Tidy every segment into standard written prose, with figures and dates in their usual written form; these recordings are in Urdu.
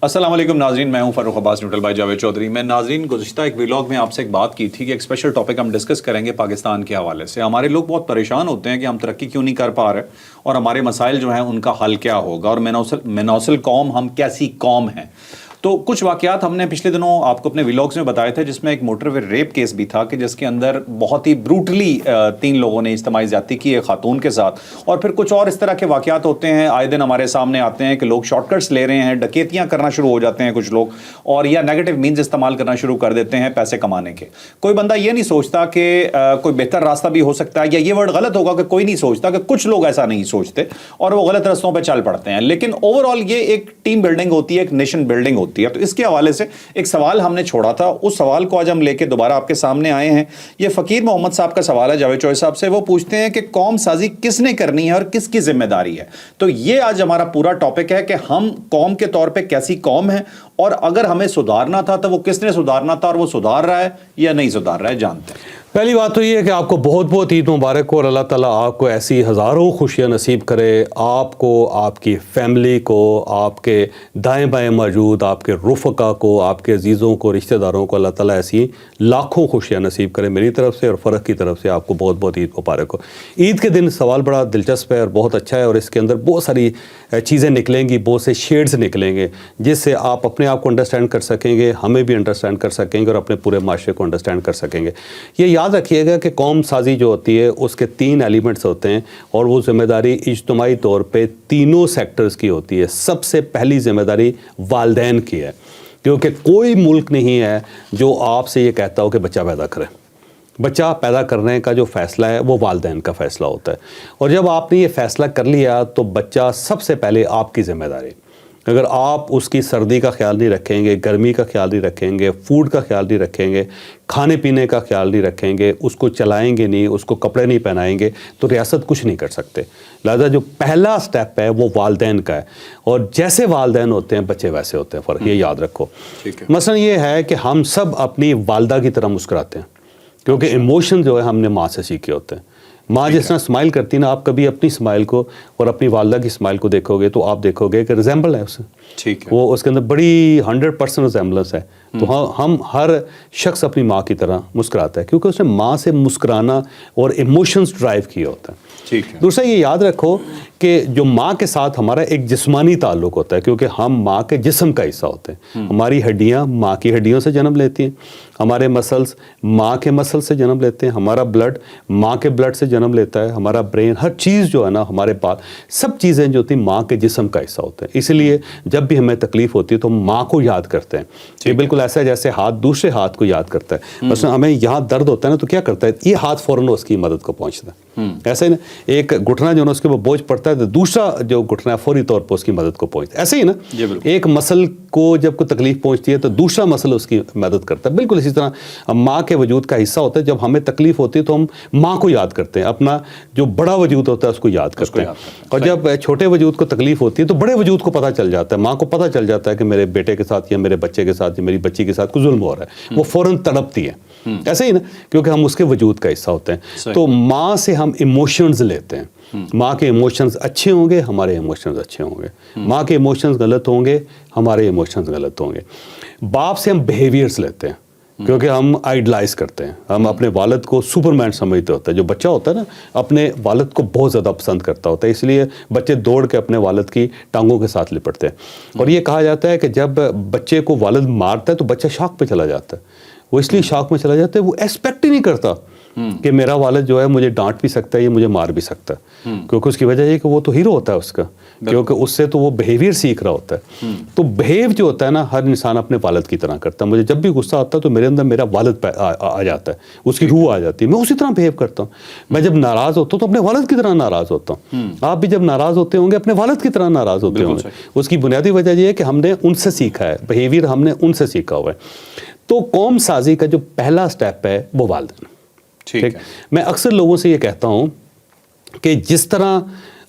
السلام علیکم ناظرین، میں ہوں فاروق عباس نیوٹرل بائی جاوید چودھری۔ میں ناظرین گزشتہ ایک ویلاگ میں آپ سے ایک بات کی تھی کہ ایک اسپیشل ٹاپک ہم ڈسکس کریں گے پاکستان کے حوالے سے۔ ہمارے لوگ بہت پریشان ہوتے ہیں کہ ہم ترقی کیوں نہیں کر پا رہے اور ہمارے مسائل جو ہیں ان کا حل کیا ہوگا، اور منوصل قوم ہم کیسی قوم ہیں۔ تو کچھ واقعات ہم نے پچھلے دنوں آپ کو اپنے ویلاگز میں بتائے تھے، جس میں ایک موٹر وے ریپ کیس بھی تھا کہ جس کے اندر بہت ہی بروٹلی 3 لوگوں نے اجتماعی زیادتی کی ایک خاتون کے ساتھ، اور پھر کچھ اور اس طرح کے واقعات ہوتے ہیں آئے دن ہمارے سامنے آتے ہیں کہ لوگ شارٹ کٹس لے رہے ہیں، ڈکیتیاں کرنا شروع ہو جاتے ہیں کچھ لوگ، اور یا نیگیٹو مینز استعمال کرنا شروع کر دیتے ہیں پیسے کمانے کے۔ کوئی بندہ یہ نہیں سوچتا کہ کوئی بہتر راستہ بھی ہو سکتا ہے، یا یہ ورڈ غلط ہوگا کہ کوئی نہیں سوچتا، کہ کچھ لوگ ایسا نہیں سوچتے اور وہ غلط رستوں پہ چل پڑتے ہیں۔ لیکن اوور آل یہ ایک ٹیم بلڈنگ ہوتی ہے، ایک نیشن بلڈنگ ہوتی ہے۔ تو اس کے حوالے سے ایک سوال ہم نے چھوڑا تھا، اس سوال کو آج ہم لے کے دوبارہ آپ کے سامنے آئے ہیں۔ یہ فقیر محمد صاحب کا سوال ہے جاوید چوہے صاحب سے۔ وہ پوچھتے ہیں کہ قوم سازی کس نے کرنی ہے اور کس کی ذمہ داری ہے؟ تو یہ آج ہمارا پورا ٹاپک ہے کہ ہم قوم کے طور پہ کیسی قوم ہیں، اور اگر ہمیں سدھارنا تھا تو وہ کس نے سدھارنا تھا، اور وہ سدھار رہا ہے یا نہیں سدھار رہا ہے، جانتے ہیں۔ پہلی بات تو یہ ہے کہ آپ کو بہت بہت عید مبارک ہو، اور اللہ تعالیٰ آپ کو ایسی ہزاروں خوشیاں نصیب کرے، آپ کو، آپ کی فیملی کو، آپ کے دائیں بائیں موجود آپ کے رفقا کو، آپ کے عزیزوں کو، رشتہ داروں کو اللہ تعالیٰ ایسی لاکھوں خوشیاں نصیب کرے میری طرف سے، اور فرق کی طرف سے آپ کو بہت بہت عید مبارک ہو۔ عید کے دن سوال بڑا دلچسپ ہے اور بہت اچھا ہے، اور اس کے اندر بہت ساری چیزیں نکلیں گی، بہت سے شیڈز نکلیں گے، جس سے آپ اپنے آپ کو انڈرسٹینڈ کر سکیں گے، ہمیں بھی انڈرسٹینڈ کر سکیں گے، اور اپنے پورے معاشرے کو انڈرسٹینڈ کر سکیں گے۔ یہ یاد رکھیے گا کہ قوم سازی جو ہوتی ہے اس کے 3 ایلیمنٹس ہوتے ہیں، اور وہ ذمہ داری اجتماعی طور پہ تینوں سیکٹرز کی ہوتی ہے۔ سب سے پہلی ذمہ داری والدین کی ہے، کیونکہ کوئی ملک نہیں ہے جو آپ سے یہ کہتا ہو کہ بچہ پیدا کرے۔ بچہ پیدا کرنے کا جو فیصلہ ہے وہ والدین کا فیصلہ ہوتا ہے، اور جب آپ نے یہ فیصلہ کر لیا تو بچہ سب سے پہلے آپ کی ذمہ داری۔ اگر آپ اس کی سردی کا خیال نہیں رکھیں گے، گرمی کا خیال نہیں رکھیں گے، فوڈ کا خیال نہیں رکھیں گے، کھانے پینے کا خیال نہیں رکھیں گے، اس کو چلائیں گے نہیں، اس کو کپڑے نہیں پہنائیں گے، تو ریاست کچھ نہیں کر سکتے۔ لہذا جو پہلا سٹیپ ہے وہ والدین کا ہے، اور جیسے والدین ہوتے ہیں بچے ویسے ہوتے ہیں، فرق یہ یاد رکھو۔ مثلا یہ ہے کہ ہم سب اپنی والدہ کی طرح مسکراتے ہیں، کیونکہ ایموشن جو ہے ہم نے ماں سے سیکھے ہوتے ہیں۔ ماں جس طرح اسمائل کرتی نا، آپ کبھی اپنی اسمائل کو اور اپنی والدہ کی اسمائل کو دیکھو گے تو آپ دیکھو گے کہ ریزیمبل ہے اس سے، وہ اس کے اندر بڑی 100% ریزیمبلنس ہے۔ تو ہم ہر شخص اپنی ماں کی طرح مسکراتا ہے، کیونکہ اس نے ماں سے مسکرانا اور ایموشنز ڈرائیو کیا ہوتا ہے۔ دوسرا یہ یاد رکھو کہ جو ماں کے ساتھ ہمارا ایک جسمانی تعلق ہوتا ہے، کیونکہ ہم ماں کے جسم کا حصہ ہوتے ہیں۔ ہماری ہڈیاں ماں کی ہڈیوں سے جنم لیتی ہیں، ہمارے مسلز ماں کے مسل سے جنم لیتے ہیں، ہمارا بلڈ ماں کے بلڈ سے جنم لیتا ہے، ہمارا برین، ہر چیز جو ہے نا، ہمارے پاس سب چیزیں جو ہوتی ہیں ماں کے جسم کا حصہ ہوتے ہیں۔ اس لیے جب بھی ہمیں تکلیف ہوتی ہے تو ہم ماں کو یاد کرتے ہیں۔ یہ بالکل ایسا ہے جیسے ہاتھ دوسرے ہاتھ کو یاد کرتا ہے۔ مثلا ہمیں یہاں درد ہوتا ہے نا، تو کیا کرتا ہے، یہ ہاتھ فوراً اس کی مدد کو پہنچتا ہے۔ ایسے ہی نا، ایک گھٹنا جو ہے اس کے اوپر بوجھ پڑتا ہے تو دوسرا جو گھٹنا ہے فوری طور پر اس کی مدد کو پہنچتا ہے۔ ایسے ہی نا، ایک مسل کو جب کوئی تکلیف پہنچتی ہے تو دوسرا مسل اس کی مدد کرتا ہے۔ بالکل اسی طرح ماں کے وجود کا حصہ ہوتا ہے۔ جب ہمیں تکلیف ہوتی ہے تو ہم ماں کو یاد کرتے ہیں، اپنا جو بڑا وجود ہوتا ہے اس کو یاد کرتے ہیں، اور جب چھوٹے وجود کو تکلیف ہوتی ہے تو بڑے وجود کو پتہ چل جاتا ہے، ماں کو پتہ چل جاتا ہے کہ میرے بیٹے کے ساتھ یا میرے بچے کے ساتھ یا میری بچی کے ساتھ کوئی ظلم ہو رہا ہے، وہ فوراً تڑپتی ہے۔ ایسے ہی نا، کیونکہ ہم اس کے وجود کا حصہ ہوتے ہیں۔ تو ماں سے ہم ایموشنز لیتے ہیں، ماں کے ایموشنز اچھے ہوں گے ہمارے ایموشنز اچھے ہوں گے، ماں کے ایموشنز غلط ہوں گے ہمارے ایموشنز غلط ہوں گے۔ باپ سے ہم بیہیویئرز لیتے ہیں، کیونکہ ہم آئیڈلائز کرتے ہیں، ہم اپنے والد کو سپرمین سمجھتے ہوتے ہیں۔ جو بچہ ہوتا ہے نا، اپنے والد کو بہت زیادہ پسند کرتا ہوتا ہے، اس لیے بچے دوڑ کے اپنے والد کی ٹانگوں کے ساتھ لپٹتے ہیں۔ اور یہ کہا جاتا ہے کہ جب بچے کو والد مارتا ہے تو بچہ شاک پہ چلا جاتا ہے۔ وہ اس لیے شاک میں چلا جاتا ہے، وہ ایکسپیکٹ ہی نہیں کرتا کہ میرا والد جو ہے مجھے ڈانٹ بھی سکتا ہے یا مجھے مار بھی سکتا ہے، کیونکہ اس کی وجہ یہ کہ وہ تو ہیرو ہوتا ہے اس کا، کیونکہ اس سے تو وہ بیہیویئر سیکھ رہا ہوتا ہے۔ تو بیہیو جو ہوتا ہے نا، ہر انسان اپنے والد کی طرح کرتا ہے۔ مجھے جب بھی غصہ آتا ہے تو میرے اندر میرا والد آ جاتا ہے، اس کی روح آ جاتی ہے، میں اسی طرح بیہیو کرتا ہوں۔ میں جب ناراض ہوتا ہوں تو اپنے والد کی طرح ناراض ہوتا ہوں۔ آپ بھی جب ناراض ہوتے ہوں گے اپنے والد کی طرح ناراض ہوتے ہوں گے۔ اس کی بنیادی وجہ یہ ہے کہ ہم نے ان سے سیکھا ہے، بیہیویئر ہم نے ان سے سیکھا ہوا ہے۔ تو قوم سازی کا جو پہلا سٹیپ ہے وہ والدین۔ ٹھیک، میں اکثر لوگوں سے یہ کہتا ہوں کہ جس طرح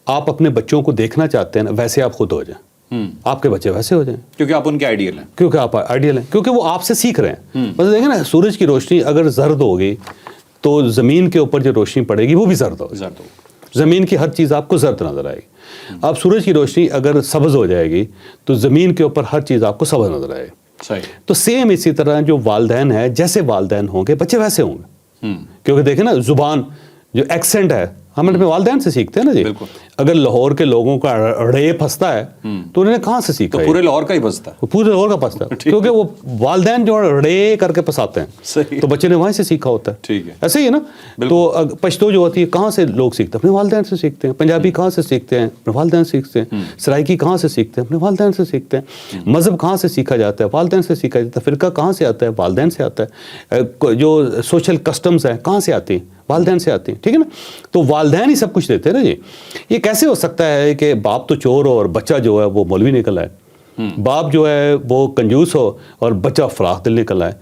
آپ اپنے بچوں کو دیکھنا چاہتے ہیں نا، ویسے آپ خود ہو جائیں، آپ کے بچے ویسے ہو جائیں، کیونکہ آپ ان کے آئیڈیل ہیں، کیونکہ آپ آئیڈیل ہیں، کیونکہ وہ آپ سے سیکھ رہے ہیں۔ بس دیکھیں نا، سورج کی روشنی اگر زرد ہوگی تو زمین کے اوپر جو روشنی پڑے گی وہ بھی زرد ہوگی۔ زمین کی ہر چیز آپ کو زرد نظر آئے گی۔ اب سورج کی روشنی اگر سبز ہو جائے گی تو زمین کے اوپر ہر چیز آپ کو سبز نظر آئے گی. صحیح. تو سیم اسی طرح جو والدین ہیں جیسے والدین ہوں گے بچے ویسے ہوں گے. کیونکہ دیکھیں نا زبان جو ایکسنٹ ہے ہم اپنے والدین سے سیکھتے ہیں نا جی. اگر لاہور کے لوگوں کا ڑے پھنستا ہے تو انہوں نے کہاں سے سیکھا؟ پورے لاہور کا ہی پھنستا ہے. پورے لاہور کا پھنستا ہے کیونکہ وہ والدین جو ڑے کر کے پھنساتے ہیں تو بچے نے وہیں سے سیکھا ہوتا ہے. ٹھیک ہے. ایسے ہی ہے نا. تو پشتو جو ہوتی ہے کہاں سے لوگ سیکھتے ہیں؟ اپنے والدین سے سیکھتے ہیں. پنجابی کہاں سے سیکھتے ہیں؟ اپنے والدین سے سیکھتے ہیں. سرائکی کہاں سے سیکھتے ہیں؟ اپنے والدین سے سیکھتے ہیں. مذہب کہاں سے سیکھا جاتا ہے؟ والدین سے سیکھا جاتا ہے. فرقہ کہاں سے آتا ہے؟ والدین سے آتا ہے. جو سوشل کسٹمز ہیں کہاں سے آتی ہیں؟ والدین سے آتی ہیں. ٹھیک ہے نا. تو والدین ہی سب کچھ دیتے ہیں نا جی. یہ کیسے ہو سکتا ہے کہ باپ تو چور ہو اور بچہ جو ہے وہ مولوی نکل آئے؟ باپ جو ہے وہ کنجوس ہو اور بچہ فراخ دل نکل آئے.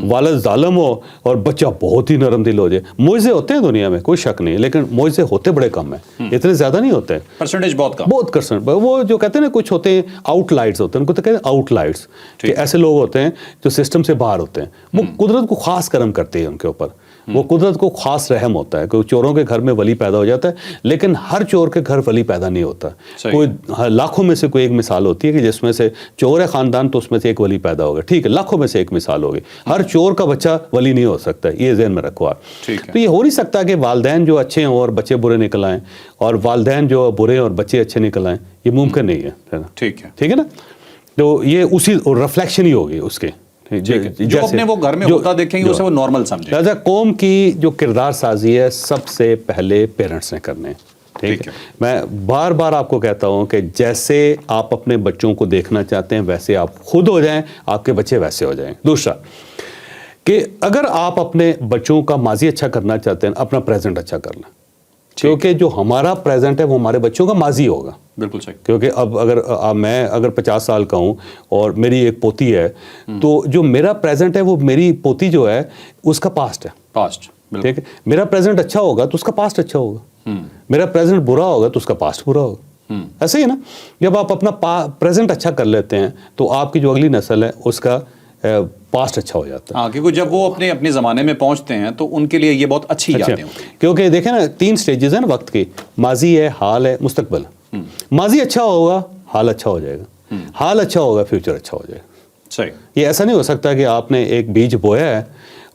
والد ظالم ہو اور بچہ بہت ہی نرم دل ہو جائے. معجزے ہوتے ہیں دنیا میں کوئی شک نہیں, لیکن معجزے ہوتے بڑے کم ہیں, اتنے زیادہ نہیں ہوتے, پرسنٹیج بہت کم, بہت پرسنٹ. وہ جو کہتے ہیں نا کچھ ہوتے ہیں آؤٹ لائٹس ہوتے ہیں, ان کو تو کہتے ہیں آؤٹ لائٹس, کہ ایسے لوگ ہوتے ہیں جو سسٹم سے باہر ہوتے ہیں. وہ قدرت کو خاص کرم کرتے ہیں ان کے اوپر, وہ قدرت کو خاص رحم ہوتا ہے. کوئی چوروں کے گھر میں ولی پیدا ہو جاتا ہے, لیکن ہر چور کے گھر ولی پیدا نہیں ہوتا. کوئی لاکھوں میں سے کوئی ایک مثال ہوتی ہے کہ جس میں سے چور ہے خاندان تو اس میں سے ایک ولی پیدا ہوگا. ٹھیک ہے, لاکھوں میں سے ایک مثال ہوگی. ہر چور کا بچہ ولی نہیں ہو سکتا, یہ ذہن میں رکھو آپ. تو یہ ہو نہیں سکتا کہ والدین جو اچھے ہوں اور بچے برے نکل آئیں, اور والدین جو برے اور بچے اچھے نکل آئیں, یہ ممکن نہیں ہے. ٹھیک ہے, ٹھیک ہے نا. تو یہ اسی ریفلیکشن ہی ہوگی اس کے, جو اپنے وہ گھر میں ہوتا دیکھیں گے اسے وہ نارمل سمجھیں. لہٰذا قوم کی جو کردار سازی ہے سب سے پہلے پیرنٹس نے کرنے. ٹھیک ہے, میں بار بار آپ کو کہتا ہوں کہ جیسے آپ اپنے بچوں کو دیکھنا چاہتے ہیں ویسے آپ خود ہو جائیں, آپ کے بچے ویسے ہو جائیں. دوسرا کہ اگر آپ اپنے بچوں کا ماضی اچھا کرنا چاہتے ہیں, اپنا پریزنٹ اچھا کر لیں, کیونکہ جو ہمارا پریزنٹ ہے وہ ہمارے بچوں کا ماضی ہوگا. بالکل صحیح. کیونکہ اب میں اگر 50 سال کا ہوں اور میری ایک پوتی ہے, تو جو میرا پریزنٹ ہے وہ میری پوتی جو ہے اس کا پاسٹ ہے. پاسٹ, ٹھیک ہے. میرا پریزنٹ اچھا ہوگا تو اس کا پاسٹ اچھا ہوگا, میرا پریزنٹ برا ہوگا تو اس کا پاسٹ برا ہوگا. ایسے ہی نا, جب آپ اپنا پریزنٹ اچھا کر لیتے ہیں تو آپ کی جو اگلی نسل ہے اس کا پاسٹ اچھا ہو جاتا ہے. ہاں, کیونکہ جب وہ اپنے زمانے میں پہنچتے ہیں تو ان کے لیے یہ بہت اچھی یادیں ہوتی ہیں. کیونکہ دیکھیں نا 3 سٹیجز ہیں نا وقت کی, ماضی ہے, حال ہے, مستقبل. ماضی اچھا ہوگا حال اچھا ہو جائے گا, حال اچھا ہوگا فیوچر اچھا ہو جائے گا. صحیح. یہ ایسا نہیں ہو سکتا کہ آپ نے ایک بیج بویا ہے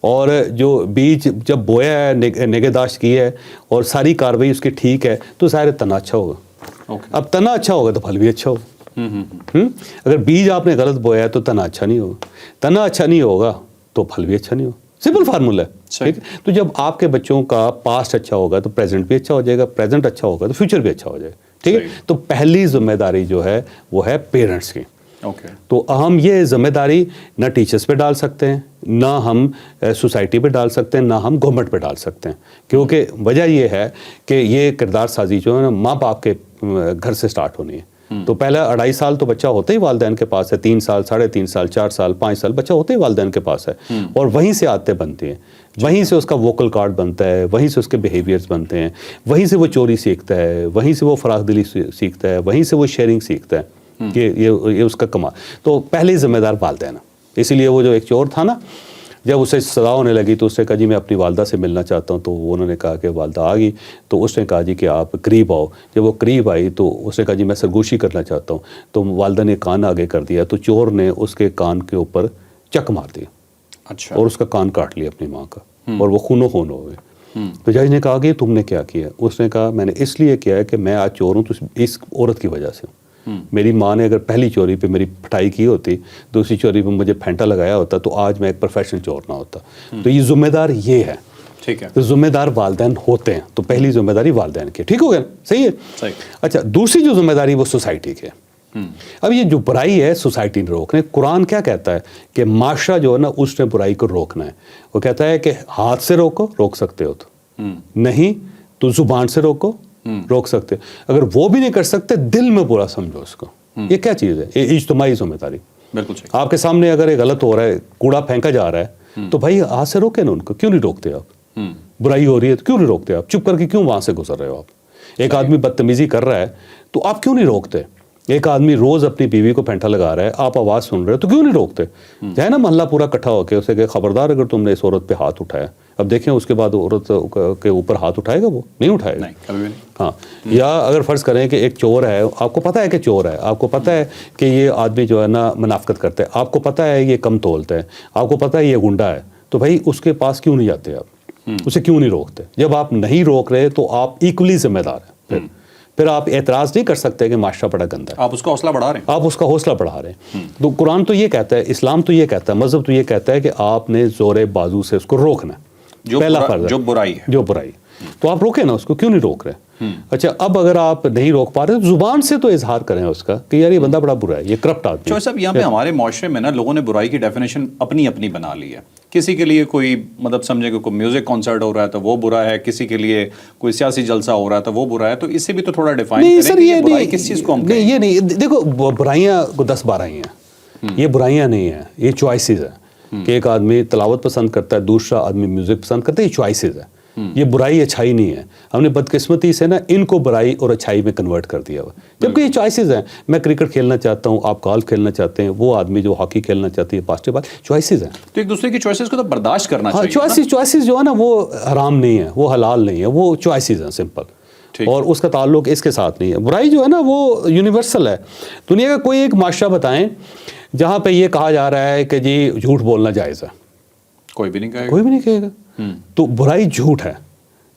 اور جو بیج جب بویا ہے نگہداشت کی ہے اور ساری کاروائی اس کی ٹھیک ہے تو ظاہر تنا اچھا ہوگا. اب تنا اچھا ہوگا تو پھل بھی اچھا ہوگا. اگر بیج آپ نے غلط بویا ہے تو تنا اچھا نہیں ہوگا, تنا اچھا نہیں ہوگا تو پھل بھی اچھا نہیں ہوگا. سمپل فارمولا ہے. ٹھیک ہے. تو جب آپ کے بچوں کا پاسٹ اچھا ہوگا تو پریزنٹ بھی اچھا ہو جائے گا, پریزنٹ اچھا ہوگا تو فیوچر بھی اچھا ہو جائے گا. ٹھیک ہے. تو پہلی ذمہ داری جو ہے وہ ہے پیرنٹس کی. تو ہم یہ ذمہ داری نہ ٹیچرز پہ ڈال سکتے ہیں, نہ ہم سوسائٹی پہ ڈال سکتے ہیں, نہ ہم گورنمنٹ پہ ڈال سکتے ہیں. کیونکہ وجہ یہ ہے کہ یہ کردار سازی جو ہے نا ماں باپ کے گھر سے سٹارٹ ہونی ہے. تو پہلا 2.5 سال تو بچہ ہوتا ہی والدین کے پاس ہے, 3 سال 3.5 سال 4 سال 5 سال بچہ ہوتا ہی والدین کے پاس ہے, اور وہیں سے عادتیں بنتی ہیں, وہیں سے اس کا ووکل کارڈ بنتا ہے, وہیں سے اس کے بیہیویئرز بنتے ہیں, وہیں سے وہ چوری سیکھتا ہے, وہیں سے وہ فراخ دلی سیکھتا ہے, وہیں سے وہ شیئرنگ سیکھتا ہے کہ یہ اس کا کمال. تو پہلے ذمہ دار والدین. اسی لیے وہ جو ایک چور تھا نا, جب اسے سزا ہونے لگی تو اس نے کہا جی میں اپنی والدہ سے ملنا چاہتا ہوں. تو انہوں نے کہا کہ والدہ آ گئی, تو اس نے کہا جی کہ آپ قریب آؤ. جب وہ قریب آئی تو اس نے کہا جی میں سرگوشی کرنا چاہتا ہوں. تو والدہ نے کان آگے کر دیا, تو چور نے اس کے کان کے اوپر چک مار دیا. اچھا. اور اس کا کان کاٹ لیا اپنی ماں کا, اور وہ خون ہو گئے. تو جج نے کہا کہ تم نے کیا کیا؟ اس نے کہا میں نے اس لیے کیا ہے کہ میں آج چور ہوں تو اس عورت کی وجہ سے. میری ماں نے اگر پہلی چوری پہ میری پٹائی کی ہوتی, دوسری چوری پہ مجھے پھینٹا لگایا ہوتا, تو آج میں ایک پروفیشنل چور نہ ہوتا. تو یہ ذمہ دار یہ ہے. ٹھیک ہے. تو ذمہ دار والدین ہوتے ہیں, تو پہلی ذمہ داری والدین کی. ٹھیک ہو گیا, صحیح ہے. صحیح. اچھا, دوسری جو ذمہ داری وہ سوسائٹی کی ہے. اب یہ جو برائی ہے سوسائٹی نے روکنا ہے. قرآن کیا کہتا ہے کہ معاشرہ جو ہے نا اس نے برائی کو روکنا ہے. وہ کہتا ہے کہ ہاتھ سے روکو, روک سکتے ہو تو, نہیں تو زبان سے روکو, روک سکتے. اگر وہ بھی نہیں کر سکتے دل میں برا سمجھو اس کو. یہ کیا چیز ہے؟ یہ اجتماعی ذمہ داری. بالکل صحیح. آپ کے سامنے اگر یہ غلط ہو رہا ہے, کوڑا پھینکا جا رہا ہے, تو بھائی ہاتھ سے روکے نا ان کو. کیوں نہیں روکتے آپ؟ برائی ہو رہی ہے تو کیوں نہیں روکتے آپ؟ چپ کر کے کیوں وہاں سے گزر رہے ہو آپ؟ ایک آدمی بدتمیزی کر رہا ہے تو آپ کیوں نہیں روکتے؟ ایک آدمی روز اپنی بیوی کو پھینٹا لگا رہا ہے, آپ آواز سن رہے ہو تو کیوں نہیں روکتے؟ ہے نا محلہ پورا اکٹھا ہو کے اسے کہ خبردار اگر تم نے اس عورت پہ ہاتھ اٹھایا, اب دیکھیں اس کے بعد عورت کے اوپر ہاتھ اٹھائے گا؟ وہ نہیں اٹھائے گا. نہیں کبھی بھی نہیں. ہاں. یا اگر فرض کریں کہ ایک چور ہے, آپ کو پتہ ہے کہ چور ہے, آپ کو پتہ ہے کہ یہ آدمی جو ہے نا منافقت کرتا ہے, آپ کو پتہ ہے یہ کم تولتا ہے, آپ کو پتہ ہے یہ گنڈا ہے, تو بھائی اس کے پاس کیوں نہیں جاتے آپ, اسے کیوں نہیں روکتے؟ جب آپ نہیں روک رہے تو آپ ایکولی ذمہ دار ہیں. پھر آپ اعتراض نہیں کر سکتے کہ معاشرہ بڑا گندا ہے, آپ اس کا حوصلہ بڑھا رہے ہیں. آپ اس کا حوصلہ بڑھا رہے ہیں. تو قرآن تو یہ کہتا ہے, اسلام تو یہ کہتا ہے, مذہب تو یہ کہتا ہے کہ آپ نے زور بازو سے اس کو روکنا ہے. پہلا فرض ہے جو برائی ہے, جو برائی, تو آپ روکیں نا اس کو, کیوں نہیں روک رہے؟ اچھا اب اگر آپ نہیں روک پا رہے تو زبان سے تو اظہار کریں اس کا کہ یار یہ بندہ بڑا برا ہے, یہ کرپٹ آدمی ہے. صاحب یہاں پہ ہمارے معاشرے میں نا لوگوں نے برائی کی ڈیفینیشن اپنی اپنی بنا لی ہے. کسی کے لیے کوئی مطلب سمجھے کہ کوئی میوزک کانسرٹ ہو رہا ہے تو وہ برا ہے, کسی کے لیے کوئی سیاسی جلسہ ہو رہا ہے تو وہ برا ہے. تو اس سے بھی تو تھوڑا ڈیفائن کریں کہ یہ برائی کس چیز کو ہم کہیں. یہ نہیں, دیکھو برائیاں کو 10-12 ہی ہیں, یہ برائیاں نہیں ہیں, یہ چوائسیز ہیں کہ ایک آدمی تلاوت پسند کرتا ہے, دوسرا آدمی میوزک پسند کرتا ہے, یہ چوائسیز ہیں. یہ برائی اچھائی نہیں ہے. ہم نے بدقسمتی سے نا ان کو برائی اور اچھائی میں کنورٹ کر دیا ہوا, جبکہ یہ چوائسیز ہیں. میں کرکٹ کھیلنا چاہتا ہوں, آپ گولف کھیلنا چاہتے ہیں, وہ آدمی جو ہاکی کھیلنا چاہتی ہے, باسکٹ بال, چوائسیز ہیں. تو ایک دوسرے کی چوائسیز کو تو برداشت کرنا چاہیے. چوائسیز جو ہے نا وہ حرام نہیں ہے, وہ حلال نہیں ہے, وہ چوائسیز ہیں سمپل, اور اس کا تعلق اس کے ساتھ نہیں ہے. برائی جو ہے نا وہ یونیورسل ہے. دنیا کا کوئی ایک معاشرہ بتائیں جہاں پہ یہ کہا جا رہا ہے کہ جی جھوٹ بولنا جائز ہے؟ کوئی بھی نہیں کہے گا. کوئی بھی نہیں کہے گا. تو برائی جھوٹ ہے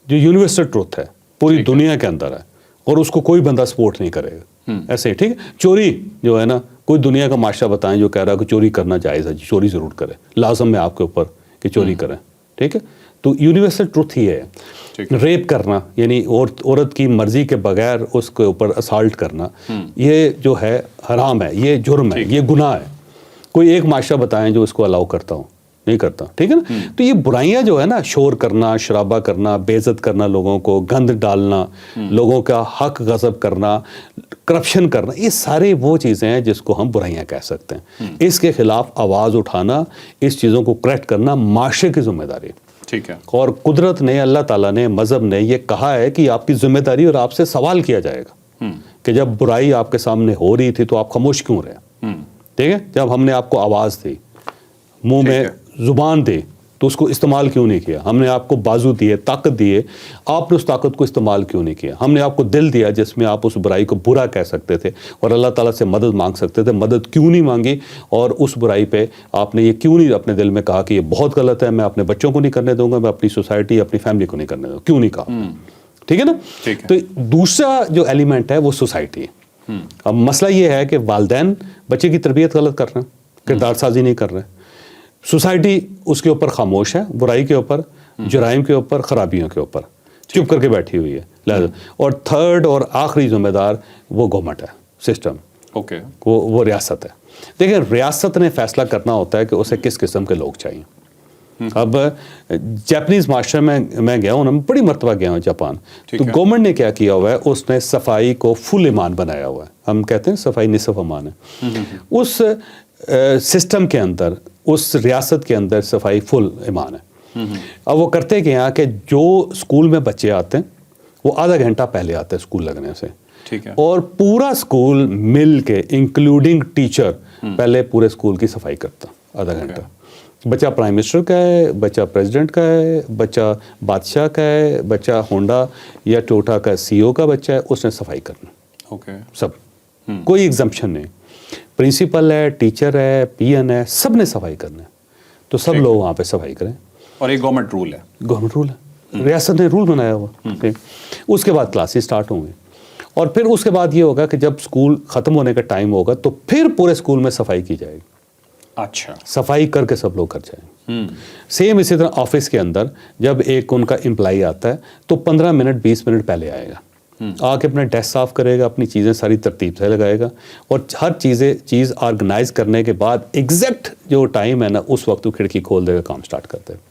جو یونیورسل ٹروتھ ہے, پوری دنیا کے اندر ہے, اور اس کو کوئی بندہ سپورٹ نہیں کرے گا. ایسے ہی ٹھیک ہے. چوری جو ہے نا, کوئی دنیا کا معاشرہ بتائیں جو کہہ رہا ہے کہ چوری کرنا جائز ہے, چوری ضرور کرے, لازم ہے آپ کے اوپر کہ چوری کریں. ٹھیک ہے. تو یونیورسل ٹروتھ ہی ہے. ریپ کرنا یعنی عورت کی مرضی کے بغیر اس کے اوپر اسالٹ کرنا, یہ جو ہے حرام ہے, یہ جرم ہے, یہ گناہ ہے. کوئی ایک معاشرہ بتائیں جو اس کو الاؤ کرتا ہو؟ نہیں کرتا. ٹھیک ہے نا. تو یہ برائیاں جو ہے نا, شور کرنا, شرابہ کرنا, بے عزت کرنا لوگوں کو, گند ڈالنا, لوگوں کا حق غصب کرنا, کرپشن کرنا, یہ سارے وہ چیزیں ہیں جس کو ہم برائیاں کہہ سکتے ہیں. اس کے خلاف آواز اٹھانا, اس چیزوں کو کریکٹ کرنا معاشرے کی ذمہ داری ہے. ٹھیک ہے. اور قدرت نے, اللہ تعالیٰ نے, مذہب نے یہ کہا ہے کہ آپ کی ذمہ داری اور آپ سے سوال کیا جائے گا کہ جب برائی آپ کے سامنے ہو رہی تھی تو آپ خاموش کیوں رہے؟ ٹھیک ہے. جب ہم نے آپ کو آواز دی, منہ میں زبان دی, تو اس کو استعمال کیوں نہیں کیا؟ ہم نے آپ کو بازو دیے, طاقت دیے, آپ نے اس طاقت کو استعمال کیوں نہیں کیا؟ ہم نے آپ کو دل دیا جس میں آپ اس برائی کو برا کہہ سکتے تھے اور اللہ تعالیٰ سے مدد مانگ سکتے تھے, مدد کیوں نہیں مانگی؟ اور اس برائی پہ آپ نے یہ کیوں نہیں اپنے دل میں کہا کہ یہ بہت غلط ہے, میں اپنے بچوں کو نہیں کرنے دوں گا, میں اپنی سوسائٹی, اپنی فیملی کو نہیں کرنے دوں گا؟ کیوں نہیں کہا؟ ٹھیک ہے نا. تو دوسرا جو ایلیمنٹ ہے وہ سوسائٹی ہے. اب مسئلہ یہ ہے کہ والدین بچے کی تربیت غلط کر رہے ہیں, کردار سازی نہیں کر رہے ہیں. سوسائٹی اس کے اوپر خاموش ہے, برائی کے اوپر, جرائم کے اوپر, خرابیوں کے اوپر چپ کر کے بیٹھی ہوئی ہے. لہذا اور تھرڈ اور آخری ذمہ دار وہ گورنمنٹ ہے, سسٹم, وہ ریاست ہے. دیکھیں ریاست نے فیصلہ کرنا ہوتا ہے کہ اسے کس قسم کے لوگ چاہیے. اب جاپنیز معاشرے میں گیا ہوں, میں بڑی مرتبہ گیا ہوں جاپان. تو گورنمنٹ نے کیا کیا ہوا ہے, اس نے صفائی کو فل ایمان بنایا ہوا ہے. ہم کہتے ہیں صفائی نصف ایمان ہے. اس سسٹم کے اندر, اس ریاست کے اندر صفائی فل ایمان ہے. اب وہ کرتے کہ یہاں کہ جو اسکول میں بچے آتے ہیں وہ آدھا گھنٹہ پہلے آتے ہیں اسکول لگنے سے, اور پورا اسکول مل کے انکلوڈنگ ٹیچر پہلے پورے اسکول کی صفائی کرتا آدھا گھنٹہ. بچہ پرائم منسٹر کا ہے, بچہ پریزیڈنٹ کا ہے, بچہ بادشاہ کا ہے, بچہ ہونڈا یا ٹوٹا کا سی او کا بچہ ہے, اس نے صفائی کرنا. سب, کوئی ایگزمپشن نہیں. پرنسپل ہے, ٹیچر ہے, پی این ہے, سب نے صفائی کرنا ہے. تو سب لوگ وہاں پہ صفائی کریں. اور ایک گورنمنٹ رول ہے, گورنمنٹ رول ہے, ریاست نے رول بنایا ہوا. اس کے بعد کلاسز سٹارٹ ہوں گے, اور پھر اس کے بعد یہ ہوگا کہ جب اسکول ختم ہونے کا ٹائم ہوگا تو پھر پورے اسکول میں صفائی کی جائے گی. اچھا, صفائی کر کے سب لوگ کر جائیں. سیم اسی طرح آفس کے اندر جب ایک ان کا امپلائی آتا ہے تو 15 منٹ 20 منٹ پہلے آئے گا, آ کے اپنا ڈیسک صاف کرے گا, اپنی چیزیں ساری ترتیب سے لگائے گا, اور ہر چیز آرگنائز کرنے کے بعد ایگزیکٹ جو ٹائم ہے نا اس وقت وہ کھڑکی کھول دے گا, کام سٹارٹ کرتے ہیں.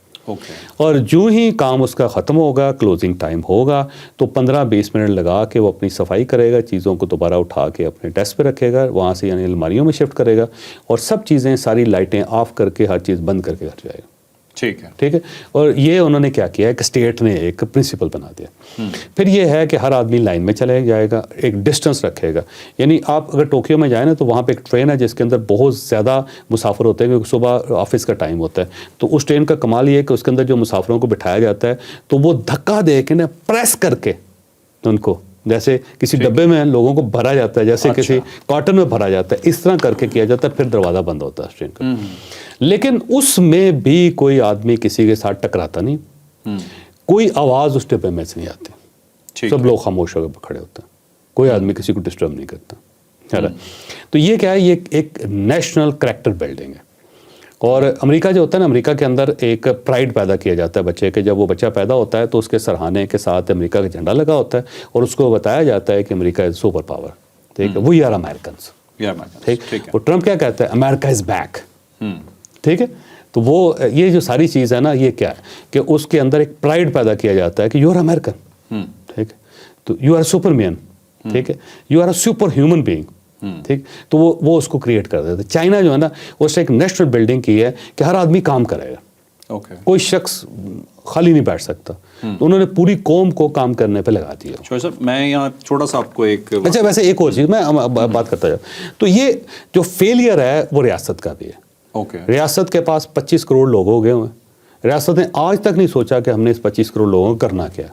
اور جو ہی کام اس کا ختم ہوگا, کلوزنگ ٹائم ہوگا, تو 15-20 منٹ لگا کے وہ اپنی صفائی کرے گا, چیزوں کو دوبارہ اٹھا کے اپنے ڈیسک پہ رکھے گا, وہاں سے یعنی الماریوں میں شفٹ کرے گا, اور سب چیزیں ساری لائٹیں آف کر کے ہر چیز بند کر کے گھر جائے گا. ٹھیک ہے. ٹھیک ہے. اور یہ انہوں نے کیا کیا ہے کہ اسٹیٹ نے ایک پرنسپل بنا دیا. پھر یہ ہے کہ ہر آدمی لائن میں چلے جائے گا, ایک ڈسٹنس رکھے گا. یعنی آپ اگر ٹوکیو میں جائیں نا تو وہاں پہ ایک ٹرین ہے جس کے اندر بہت زیادہ مسافر ہوتے ہیں, کیونکہ صبح آفس کا ٹائم ہوتا ہے. تو اس ٹرین کا کمال یہ ہے کہ اس کے اندر جو مسافروں کو بٹھایا جاتا ہے تو وہ دھکا دے کے نا پریس کر کے ان کو, جیسے کسی ڈبے میں لوگوں کو بھرا جاتا ہے, جیسے کسی کاٹن میں بھرا جاتا ہے, اس طرح کر کے کیا جاتا ہے. پھر دروازہ بند ہوتا ہے ٹرین کا. لیکن اس میں بھی کوئی آدمی کسی کے ساتھ ٹکراتا نہیں, کوئی آواز اس ڈبے میں سے نہیں آتی, سب لوگ خاموش ہو کے کھڑے ہوتے ہیں, کوئی آدمی کسی کو ڈسٹرب نہیں کرتا. تو یہ کیا ہے, یہ ایک نیشنل کریکٹر بلڈنگ ہے. اور امریکہ جو ہوتا ہے نا, امریکہ کے اندر ایک پرائڈ پیدا کیا جاتا ہے بچے کے. جب وہ بچہ پیدا ہوتا ہے تو اس کے سرہانے کے ساتھ امریکہ کا جھنڈا لگا ہوتا ہے اور اس کو بتایا جاتا ہے کہ امریکہ از سپر پاور. ٹھیک ہے, وی آر امیریکنس. ٹھیک. اور ٹرمپ کیا کہتا ہے, امیریکہ از بیک. ٹھیک ہے. تو وہ یہ جو ساری چیز ہے نا, یہ کیا ہے کہ اس کے اندر ایک پرائڈ پیدا کیا جاتا ہے کہ یو آر امیریکن. ٹھیک ہے. تو یو آر سپر مین. ٹھیک ہے. You are a super human being. ٹھیک. تو وہ اس کو کریٹ کر دیتے. چائنا جو ہے نا, اس نے ایک نیشنل بلڈنگ کی ہے کہ ہر آدمی کام کرے گا, کوئی شخص خالی نہیں بیٹھ سکتا. تو انہوں نے پوری قوم کو کام کرنے پہ لگا دیا. شوہر صاحب, میں یہاں چھوٹا سا آپ کو ایک اچھا, ویسے ایک اور چیز میں بات کرتا جاؤں, تو یہ جو فیلئر ہے وہ ریاست کا بھی ہے. ریاست کے پاس 25 کروڑ لوگ ہو گئے ہوئے. ریاست نے آج تک نہیں سوچا کہ ہم نے اس 25 کروڑ لوگوں کو کرنا کیا.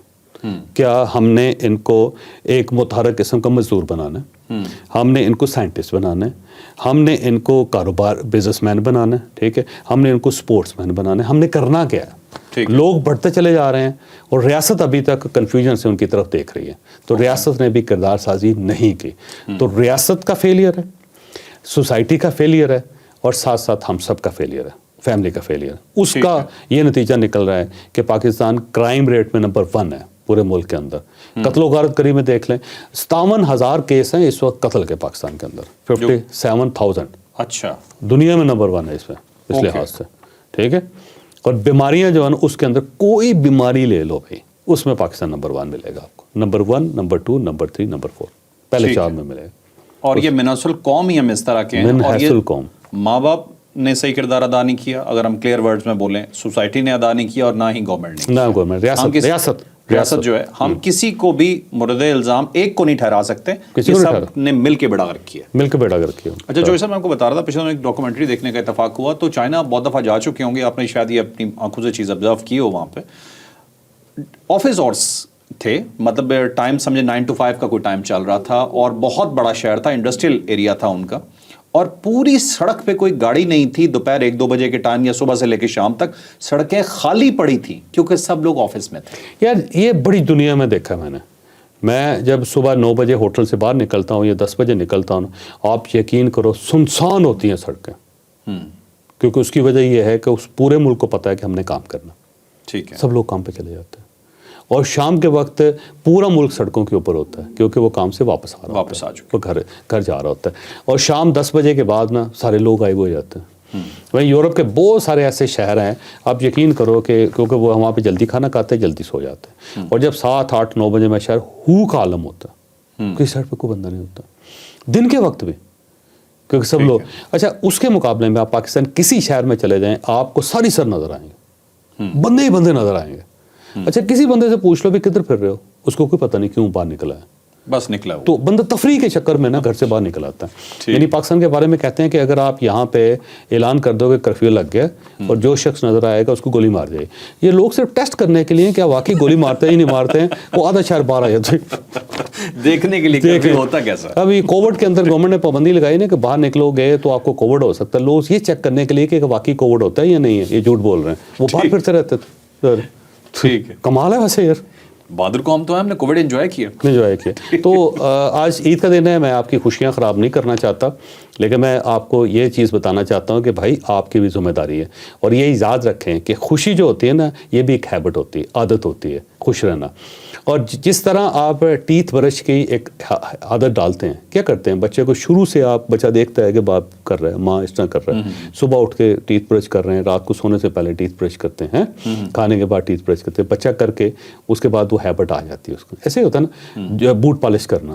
کیا ہم نے ان کو ایک متحرک قسم کا مزدور بنانا ہے, ہم نے ان کو سائنٹسٹ بنانا ہے, ہم نے ان کو کاروبار بزنس مین بنانا ہے. ٹھیک ہے. ہم نے ان کو سپورٹس مین بنانا ہے. ہم نے کرنا کیا ہے. لوگ بڑھتے چلے جا رہے ہیں اور ریاست ابھی تک کنفیوژن سے ان کی طرف دیکھ رہی ہے. تو ریاست نے بھی کردار سازی نہیں کی. تو ریاست کا فیلئر ہے, سوسائٹی کا فیلئر ہے, اور ساتھ ساتھ ہم سب کا فیلئر ہے, فیملی کا فیلئر ہے. اس کا یہ نتیجہ نکل رہا ہے کہ پاکستان کرائم ریٹ میں نمبر 1 ہے پورے ملک کے اندر. قتل و غارت قریب میں دیکھ لیں, 57,000 کیس ہیں اس وقت قتل کے پاکستان کے اندر. 57,000. اچھا, دنیا میں نمبر 1 ہے اس میں, اس لحاظ سے. ٹھیک ہے. اور بیماریاں جو ہیں اس کے اندر کوئی بیماری لے لو بھائی, اس میں پاکستان نمبر 1 ملے گا آپ کو. نمبر 1, نمبر 2, نمبر 3, نمبر 4, پہلے 4 میں ملے گا. اور یہ من حیث القوم ہی ہم اس طرح کے ہیں, اور یہ ماں باپ نے صحیح کردار ادا نہیں کیا, اگر ہم کلیئر ورڈز میں بولیں, سوسائٹی نے ادا نہیں کیا, اور نہ ہی گورنمنٹ نے. نہ گورنمنٹ, ریاست جو ہے, ہم کسی کو بھی مورد الزام ایک کو نہیں ٹھہرا سکتے, سب نے مل کے بیڑا رکھی ہے. مل کے بیڑا رکھی ہے. اچھا جو سر, میں آپ کو بتا رہا تھا, پچھلے دنوں ایک ڈاکومنٹری دیکھنے کا اتفاق ہوا. تو چائنا بہت دفعہ جا چکے ہوں گے, آپ نے شاید یہ اپنی آنکھوں سے چیز آبزرو کی ہو. وہاں پہ آفس آورس تھے, مطلب ٹائم سمجھے 9 to 5 کا کوئی ٹائم چل رہا تھا, اور بہت بڑا شہر تھا, انڈسٹریل ایریا تھا ان کا, اور پوری سڑک پہ کوئی گاڑی نہیں تھی. دوپہر 1-2 بجے کے ٹائم یا صبح سے لے کے شام تک سڑکیں خالی پڑی تھیں, کیونکہ سب لوگ آفس میں تھے. یار یہ بڑی دنیا میں دیکھا میں جب صبح 9 بجے ہوٹل سے باہر نکلتا ہوں یا 10 بجے نکلتا ہوں, آپ یقین کرو سنسان ہوتی ہیں سڑکیں. کیونکہ اس کی وجہ یہ ہے کہ اس پورے ملک کو پتہ ہے کہ ہم نے کام کرنا. ٹھیک ہے. سب لوگ کام پہ چلے جاتے ہیں, اور شام کے وقت پورا ملک سڑکوں کے اوپر ہوتا ہے, کیونکہ وہ کام سے واپس آ چکے, وہ گھر جا رہا ہوتا ہے. اور شام 10 بجے کے بعد نا سارے لوگ غائب ہو جاتے ہیں. وہیں یورپ کے بہت سارے ایسے شہر ہیں, آپ یقین کرو کہ کیونکہ وہ وہاں پہ جلدی کھانا کھاتے ہیں, جلدی سو جاتے ہیں. اور جب 7, 8, 9 بجے میں شہر ہو کا عالم ہوتا ہے, کسی سائڈ پہ کوئی بندہ نہیں ہوتا دن کے وقت بھی, کیونکہ سب لوگ. اچھا, اس کے مقابلے میں آپ پاکستان کسی شہر میں چلے جائیں, آپ کو ساری سر نظر آئیں گے, بندے ہی بندے نظر آئیں گے. اچھا, کسی بندے سے پوچھ لو بھی کدھر پھر رہے ہو, اس کو کوئی پتہ نہیں کیوں باہر نکلا ہے, بس نکلا. تو بندہ تفریح کے چکر میں نا گھر سے باہر نکل آتا ہے. یعنی پاکستان کے بارے میں کہتے ہیں کہ اگر آپ یہاں پہ اعلان کر دو کہ کرفیو لگ گیا, اور جو شخص نظر آئے گا اس کو گولی مار جائے. یہ لوگ صرف ٹیسٹ کرنے کے لیے کیا واقعی گولی مارتے ہی نہیں مارتے ہیں, وہ آدھا شہر باہر آ جاتے ہیں دیکھنے کے لیے کہ ہوتا کیسا. ابھی کووڈ کے اندر گورنمنٹ نے پابندی لگائی نا کہ باہر نکلو گے تو آپ کو کووڈ ہو سکتا ہے. لوگ یہ چیک کرنے کے لیے کہ واقعی کووڈ ہوتا ہے یا نہیں ہے, یہ جھوٹ بول رہے ہیں, وہ باہر پھرتے رہتے تھے. ٹھیک ہے, کمال ہے ویسے یار. بہادر قوم تو ہے, ہم نے کووڈ انجوائے کیا. تو آج عید کا دن ہے, میں آپ کی خوشیاں خراب نہیں کرنا چاہتا, لیکن میں آپ کو یہ چیز بتانا چاہتا ہوں کہ بھائی آپ کی بھی ذمہ داری ہے. اور یہ یاد رکھیں کہ خوشی جو ہوتی ہے نا, یہ بھی ایک ہیبٹ ہوتی ہے, عادت ہوتی ہے خوش رہنا. اور جس طرح آپ ٹیتھ برش کی ایک عادت ڈالتے ہیں, کیا کرتے ہیں بچے کو شروع سے, آپ بچہ دیکھتا ہے کہ باپ کر رہا ہے, ماں اس طرح کر رہا ہے, صبح اٹھ کے ٹیتھ برش کر رہے ہیں, رات کو سونے سے پہلے ٹیتھ برش کرتے ہیں, کھانے کے بعد ٹیتھ برش کرتے ہیں, بچہ کر کے اس کے بعد وہ ہیبٹ آ جاتی ہے اس کو. ایسے ہی ہوتا ہے نا, جو بوٹ پالش کرنا,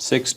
$6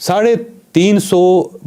$350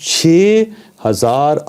$6000